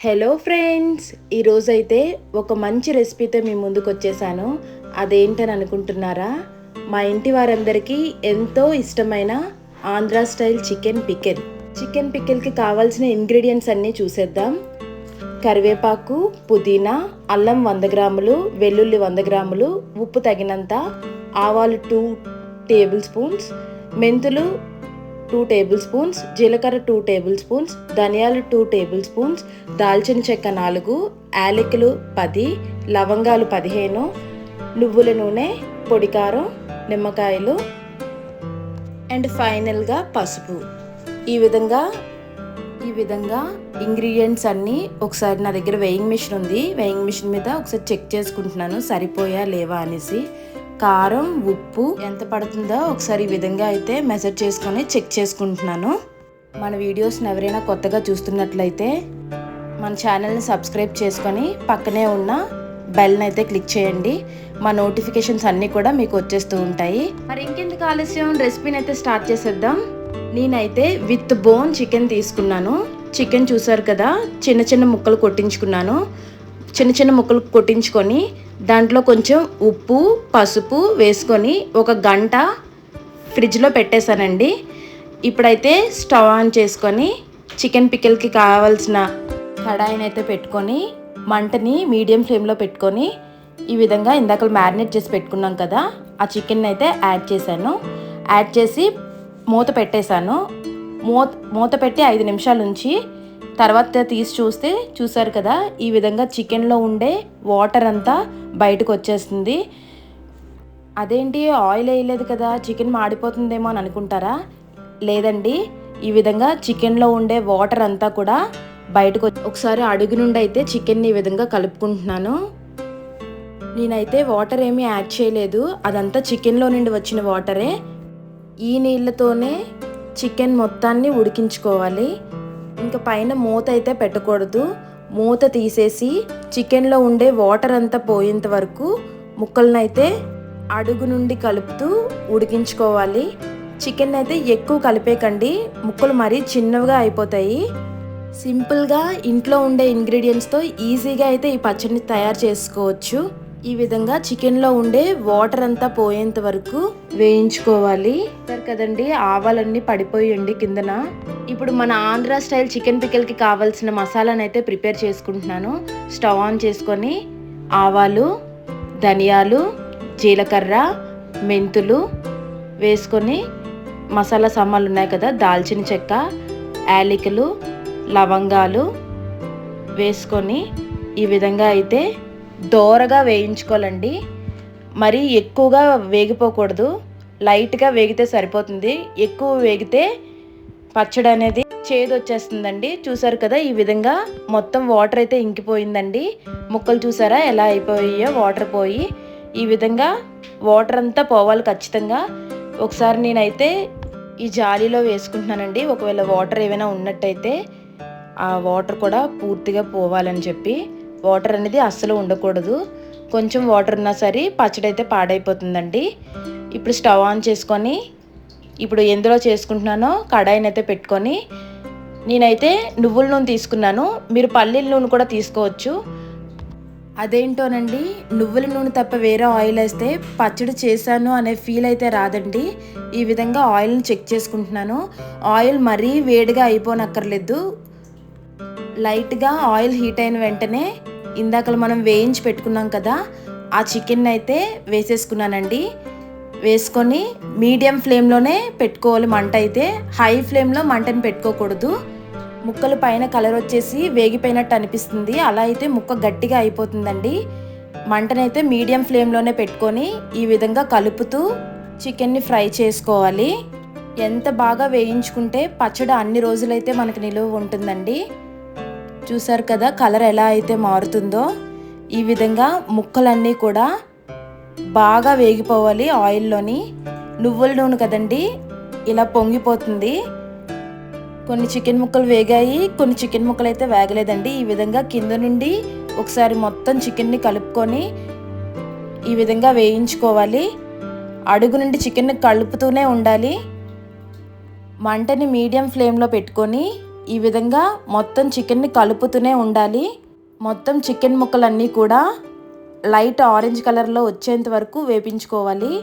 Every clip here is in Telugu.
హలో ఫ్రెండ్స్, ఈరోజైతే ఒక మంచి రెసిపీతో మీ ముందుకు వచ్చేసాను. అదేంటని అనుకుంటున్నారా? మా ఇంటి వారందరికీ ఎంతో ఇష్టమైన Andhra style chicken pickle. Chicken పికిల్కి కావాల్సిన ఇంగ్రీడియంట్స్ అన్నీ చూసేద్దాం. కరివేపాకు, పుదీనా, అల్లం 100 గ్రాములు, వెల్లుల్లి 100 గ్రాములు, ఉప్పు తగినంత, ఆవాలు 2 టేబుల్ స్పూన్స్, మెంతులు 2 టేబుల్ స్పూన్స్, జీలకర్ర 2 టేబుల్ స్పూన్స్, ధనియాలు 2 టేబుల్ స్పూన్స్, దాల్చిన చెక్క 4, యాలకులు 10, లవంగాలు 15, నువ్వుల నూనె, పొడి కారం, నిమ్మకాయలు అండ్ ఫైనల్గా పసుపు. ఈ విధంగా ఇంగ్రీడియంట్స్ అన్నీ ఒకసారి నా దగ్గర వెయింగ్ మిషన్ ఉంది. వెయింగ్ మిషన్ మీద ఒకసారి చెక్ చేసుకుంటున్నాను సరిపోయా లేవా అనేసి. కారం, ఉప్పు ఎంత పడుతుందో ఒకసారి ఈ విధంగా అయితే మెజర్ చేసుకొని చెక్ చేసుకుంటున్నాను. మన వీడియోస్ని ఎవరైనా కొత్తగా చూస్తున్నట్లయితే మన ఛానల్ని సబ్స్క్రైబ్ చేసుకొని పక్కనే ఉన్న బెల్ని అయితే క్లిక్ చేయండి. మా నోటిఫికేషన్స్ అన్నీ కూడా మీకు వచ్చేస్తూ ఉంటాయి. మరి ఇంకెందుకు ఆలస్యం, రెసిపీని అయితే స్టార్ట్ చేసేద్దాం. నేనైతే విత్ బోన్ చికెన్ తీసుకున్నాను. చికెన్ చూసారు కదా, చిన్న చిన్న ముక్కలు కొట్టించుకున్నాను. చిన్న ముక్కలు కొట్టించుకొని దాంట్లో కొంచెం ఉప్పు, పసుపు వేసుకొని 1 గంట ఫ్రిడ్జ్లో పెట్టేశానండి. ఇప్పుడైతే స్టవ్ ఆన్ చేసుకొని చికెన్ పికిల్కి కావాల్సిన కడాయిని అయితే పెట్టుకొని మంటని మీడియం ఫ్లేమ్లో పెట్టుకొని ఈ విధంగా ఇందాక మ్యారినేట్ చేసి పెట్టుకున్నాం కదా, ఆ చికెన్ అయితే యాడ్ చేశాను. యాడ్ చేసి మూత పెట్టేశాను. మూత పెట్టి 5 నిమిషాల నుంచి తర్వాత తీసి చూసారు కదా, ఈ విధంగా చికెన్లో ఉండే వాటర్ అంతా బయటకు వచ్చేస్తుంది. అదేంటి ఆయిల్ వేయలేదు కదా, చికెన్ మాడిపోతుందేమో అని అనుకుంటారా? లేదండి, ఈ విధంగా చికెన్లో ఉండే వాటర్ అంతా కూడా బయటకు ఒకసారి అడుగు నుండి అయితే చికెన్ని ఈ విధంగా కలుపుకుంటున్నాను. నేనైతే వాటర్ ఏమీ యాడ్ చేయలేదు, అదంతా చికెన్లో నుండి వచ్చిన వాటరే. ఈ నీళ్ళతోనే చికెన్ మొత్తాన్ని ఉడికించుకోవాలి. ఇంకా పైన మూత అయితే పెట్టకూడదు. మూత తీసేసి చికెన్లో ఉండే వాటర్ అంతా పోయేంత వరకు ముక్కలను అయితే అడుగు నుండి కలుపుతూ ఉడికించుకోవాలి. చికెన్ అయితే ఎక్కువ కలిపేకండి, ముక్కలు మరీ చిన్నవిగా అయిపోతాయి. సింపుల్గా ఇంట్లో ఉండే ఇంగ్రీడియంట్స్తో ఈజీగా అయితే ఈ పచ్చడిని తయారు చేసుకోవచ్చు. ఈ విధంగా చికెన్లో ఉండే వాటర్ అంతా పోయేంత వరకు వేయించుకోవాలి. సరే కదండి, ఆవాలన్నీ పడిపోయండి కిందన. ఇప్పుడు మన ఆంధ్రా స్టైల్ చికెన్ పికిల్కి కావాల్సిన మసాలాను అయితే ప్రిపేర్ చేసుకుంటున్నాను. స్టవ్ ఆన్ చేసుకొని ఆవాలు, ధనియాలు, జీలకర్ర, మెంతులు వేసుకొని మసాలా సామాన్లు ఉన్నాయి కదా, దాల్చిన చెక్క, యాలకులు, లవంగాలు వేసుకొని ఈ విధంగా అయితే దోరగా వేయించుకోవాలండి. మరీ ఎక్కువగా వేగిపోకూడదు, లైట్గా వేగితే సరిపోతుంది. ఎక్కువ వేగితే పచ్చడి అనేది చేదు వచ్చేస్తుందండి. చూసారు కదా, ఈ విధంగా మొత్తం వాటర్ అయితే ఇంకిపోయిందండి. ముక్కలు చూసారా ఎలా అయిపోయాయో, వాటర్ పోయి ఈ విధంగా వాటర్ అంతా పోవాలి ఖచ్చితంగా. ఒకసారి నేనైతే ఈ జాలీలో వేసుకుంటున్నానండి. ఒకవేళ వాటర్ ఏమైనా ఉన్నట్టయితే ఆ వాటర్ కూడా పూర్తిగా పోవాలని చెప్పి. వాటర్ అనేది అస్సలు ఉండకూడదు, కొంచెం వాటర్ ఉన్నా సరే పచ్చడి అయితే పాడైపోతుందండి. ఇప్పుడు స్టవ్ ఆన్ చేసుకొని ఇప్పుడు ఎందులో చేసుకుంటున్నానో కడాయిని అయితే పెట్టుకొని నేనైతే నువ్వుల నూనె తీసుకున్నాను. మీరు పల్లీల నూనె కూడా తీసుకోవచ్చు. అదేంటోనండి, నువ్వుల నూనె తప్ప వేరే ఆయిల్ వేస్తే పచ్చడి చేశాను అనే ఫీల్ అయితే రాదండి. ఈ విధంగా ఆయిల్ని చెక్ చేసుకుంటున్నాను. ఆయిల్ మరీ వేడిగా అయిపోనక్కర్లేదు. లైట్గా ఆయిల్ హీట్ అయిన వెంటనే ఇందాక మనం వేయించి పెట్టుకున్నాం కదా, ఆ చికెన్ అయితే వేసేసుకున్నానండి. వేసుకొని మీడియం ఫ్లేమ్లోనే పెట్టుకోవాలి మంట అయితే. హై ఫ్లేమ్లో మంటని పెట్టుకోకూడదు. ముక్కలు పైన కలర్ వచ్చేసి వేగిపోయినట్టు అనిపిస్తుంది, అలా అయితే ముక్క గట్టిగా అయిపోతుందండి. మంటనైతే మీడియం ఫ్లేమ్లోనే పెట్టుకొని ఈ విధంగా కలుపుతూ చికెన్ని ఫ్రై చేసుకోవాలి. ఎంత బాగా వేయించుకుంటే పచ్చడి అన్ని రోజులైతే మనకు నిలువ ఉంటుందండి. చూసారు కదా కలర్ ఎలా అయితే మారుతుందో. ఈ విధంగా ముక్కలన్నీ కూడా బాగా వేగిపోవాలి ఆయిల్లోని. నువ్వుల నూనె కదండి, ఇలా పొంగిపోతుంది. కొన్ని చికెన్ ముక్కలు వేగాయి, కొన్ని చికెన్ ముక్కలు అయితే వేగలేదండి. ఈ విధంగా కింద నుండి ఒకసారి మొత్తం చికెన్ని కలుపుకొని ఈ విధంగా వేయించుకోవాలి. అడుగు నుండి చికెన్ని కలుపుతూనే ఉండాలి. మంటని మీడియం ఫ్లేమ్లో పెట్టుకొని ఈ విధంగా మొత్తం చికెన్ని కలుపుతూనే ఉండాలి. మొత్తం చికెన్ ముక్కలన్నీ కూడా లైట్ ఆరెంజ్ కలర్లో వచ్చేంత వరకు వేపించుకోవాలి.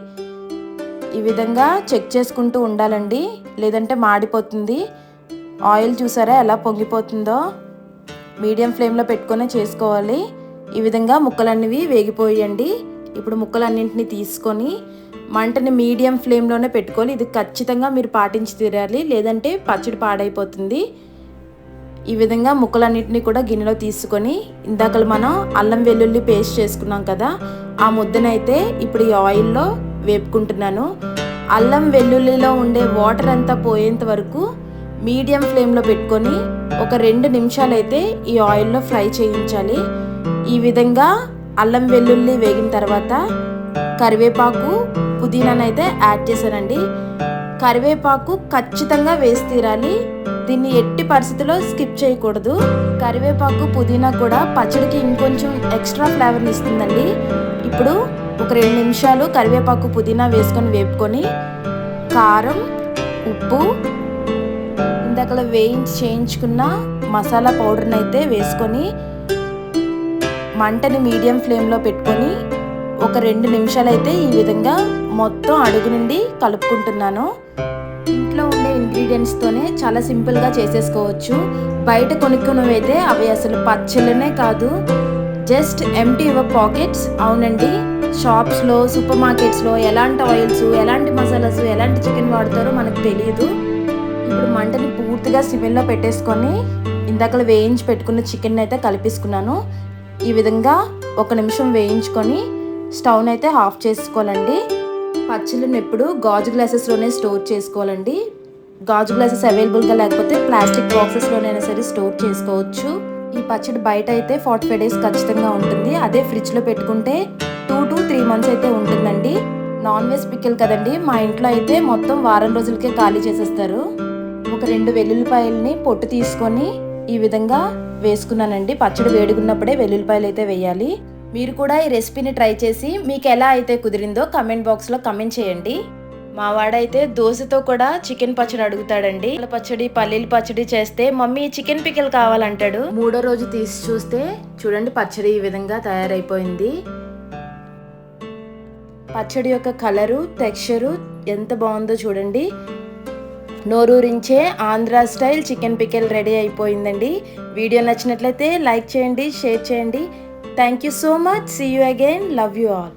ఈ విధంగా చెక్ చేసుకుంటూ ఉండాలండి, లేదంటే మాడిపోతుంది. ఆయిల్ చూసారా ఎలా పొంగిపోతుందో. మీడియం ఫ్లేమ్లో పెట్టుకొని చేసుకోవాలి. ఈ విధంగా ముక్కలన్నీ వేగిపోయండి. ఇప్పుడు ముక్కలన్నింటినీ తీసుకొని మంటని మీడియం ఫ్లేమ్లోనే పెట్టుకోవాలి. ఇది ఖచ్చితంగా మీరు పాటించి తీరాలి, లేదంటే పచ్చడి పాడైపోతుంది. ఈ విధంగా ముక్కలన్నింటినీ కూడా గిన్నెలో తీసుకొని ఇందాక మనం అల్లం వెల్లుల్లి పేస్ట్ చేసుకున్నాం కదా, ఆ ముద్దనైతే ఇప్పుడు ఈ ఆయిల్లో వేపుకుంటున్నాను. అల్లం వెల్లుల్లిలో ఉండే వాటర్ అంతా పోయేంత వరకు మీడియం ఫ్లేమ్లో పెట్టుకొని ఒక 2 నిమిషాలు అయితే ఈ ఆయిల్లో ఫ్రై చేయించాలి. ఈ విధంగా అల్లం వెల్లుల్లి వేగిన తర్వాత కరివేపాకు పుదీనానైతే యాడ్ చేశానండి. కరివేపాకు ఖచ్చితంగా వేసి తీరాలి, దీన్ని ఎట్టి పరిస్థితిలో స్కిప్ చేయకూడదు. కరివేపాకు పుదీనా కూడా పచ్చడికి ఇంకొంచెం ఎక్స్ట్రా ఫ్లేవర్ని ఇస్తుందండి. ఇప్పుడు ఒక 2 నిమిషాలు కరివేపాకు పుదీనా వేసుకొని వేపుకొని కారం, ఉప్పు, ఇందాక చేయించుకున్న మసాలా పౌడర్ని అయితే వేసుకొని మంటని మీడియం ఫ్లేమ్లో పెట్టుకొని ఒక 2 నిమిషాలు అయితే ఈ విధంగా మొత్తం అడుగు నుండి కలుపుకుంటున్నాను. ఇంట్లో ఉండే ఇంగ్రీడియంట్స్తోనే చాలా సింపుల్గా చేసేసుకోవచ్చు. బయట కొనుక్కున్నవైతే అవి అసలు పచ్చళ్ళనే కాదు, జస్ట్ ఎంప్టీ యువర్ పాకెట్స్. అవునండి, షాప్స్లో, సూపర్ మార్కెట్స్లో ఎలాంటి ఆయిల్స్, ఎలాంటి మసాలాస్, ఎలాంటి చికెన్ వాడతారో మనకు తెలియదు. ఇప్పుడు మంటని పూర్తిగా సిమ్లో పెట్టేసుకొని ఇందాక వేయించి పెట్టుకున్న చికెన్ అయితే కలిపేసుకున్నాను. ఈ విధంగా 1 నిమిషం వేయించుకొని స్టవ్ని అయితే ఆఫ్ చేసుకోవాలండి. పచ్చళ్ళని ఎప్పుడు గాజు గ్లాసెస్లోనే స్టోర్ చేసుకోవాలండి. గాజు గ్లాసెస్ అవైలబుల్గా లేకపోతే ప్లాస్టిక్ బాక్సెస్లోనైనా సరే స్టోర్ చేసుకోవచ్చు. ఈ పచ్చడి బయట అయితే 45 days ఖచ్చితంగా ఉంటుంది. అదే ఫ్రిడ్జ్లో పెట్టుకుంటే 2 to 3 months అయితే ఉంటుందండి. నాన్ వెజ్ పికిల్ కదండి, మా ఇంట్లో అయితే మొత్తం వారం రోజులకే ఖాళీ చేసేస్తారు. ఒక 2 వెల్లుల్లిపాయలని పొట్టు తీసుకొని ఈ విధంగా వేసుకున్నానండి. పచ్చడి వేడిగున్నప్పుడే వెల్లుల్లిపాయలు అయితే వేయాలి. మీరు కూడా ఈ రెసిపీని ట్రై చేసి మీకు ఎలా అయితే కుదిరిందో కమెంట్ బాక్స్లో కమెంట్ చేయండి. మా వాడైతే దోశతో కూడా చికెన్ పచ్చడి అడుగుతాడండి. పచ్చడి, పల్లీల పచ్చడి చేస్తే మమ్మీ చికెన్ పికిల్ కావాలంటాడు. 3వ రోజు తీసి చూస్తే చూడండి పచ్చడి ఈ విధంగా తయారైపోయింది. పచ్చడి యొక్క కలరు, టెక్స్చరు ఎంత బాగుందో చూడండి. నోరూరించే Andhra style chicken pickle ready అయిపోయిందండి. వీడియో నచ్చినట్లయితే లైక్ చేయండి, షేర్ చేయండి. Thank you so much. See you again. Love you all.